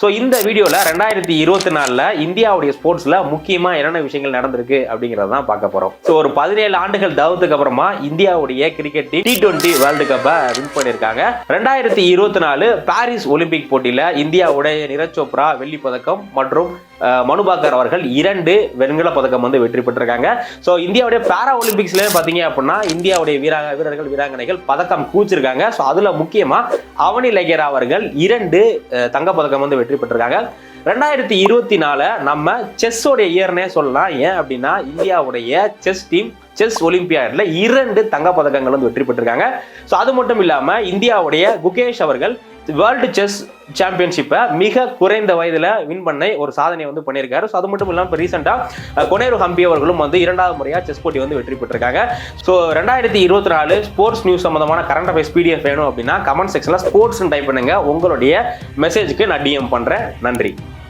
So இந்த வீடியோவில் 2024 இந்தியாவுடைய ஸ்போர்ட்ஸில் முக்கியமாக என்னென்ன விஷயங்கள் நடந்திருக்கு அப்படிங்கிறத தான் பார்க்க போகிறோம். ஸோ ஒரு 17 ஆண்டுகள் தவத்துக்கு அப்புறமா இந்தியாவுடைய கிரிக்கெட் டீம் T20 வேர்ல்டு கப்பை வின் பண்ணியிருக்காங்க. 2024 பாரிஸ் ஒலிம்பிக் போட்டியில் இந்தியாவுடைய நீரஜ் சோப்ரா வெள்ளி பதக்கம் மற்றும் மனு பாக்கர் அவர்கள் 2 வெண்கல பதக்கம் வந்து வெற்றி பெற்றிருக்காங்க. ஸோ இந்தியாவுடைய பாரா ஒலிம்பிக்ஸ்ல பார்த்தீங்க அப்படின்னா இந்தியாவுடைய வீரர்கள் வீராங்கனைகள் பதக்கம் கூச்சிருக்காங்க. ஸோ அதுல முக்கியமா அவனி லெகேரா அவர்கள் 2 தங்கப்பதக்கம் வந்து வெற்றி பெற்றிருக்காங்க. 2024 நம்ம செஸ்ஸோடைய இயர்னே சொல்லலாம். ஏன் அப்படின்னா இந்தியாவுடைய செஸ் டீம் செஸ் ஒலிம்பியாட்ல 2 தங்கப்பதக்கங்கள் வந்து வெற்றி பெற்றிருக்காங்க. ஸோ அது மட்டும் இல்லாம இந்தியாவுடைய குகேஷ் அவர்கள் வேர்ல்டு செஸ் சாம்பியன்ஷிப்பை மிக குறைந்த வயதில் வின் பண்ண ஒரு சாதனை வந்து பண்ணியிருக்காரு. ஸோ அது மட்டும் இல்லாமல் இப்போ ரீசெண்டாக கொனேரு ஹம்பி அவர்களும் வந்து 2வது முறையாக செஸ் போட்டி வந்து வெற்றி பெற்றிருக்காங்க. ஸோ 2024 ஸ்போர்ட்ஸ் நியூஸ் சம்பந்தமான கரண்ட் அஃபேர்ஸ் PDF வேணும் அப்படின்னா கமெண்ட் செக்ஷனில் ஸ்போர்ட்ஸ்னு டைப் பண்ணுங்க. உங்களுடைய மெசேஜுக்கு நான் DM பண்ணுறேன். நன்றி.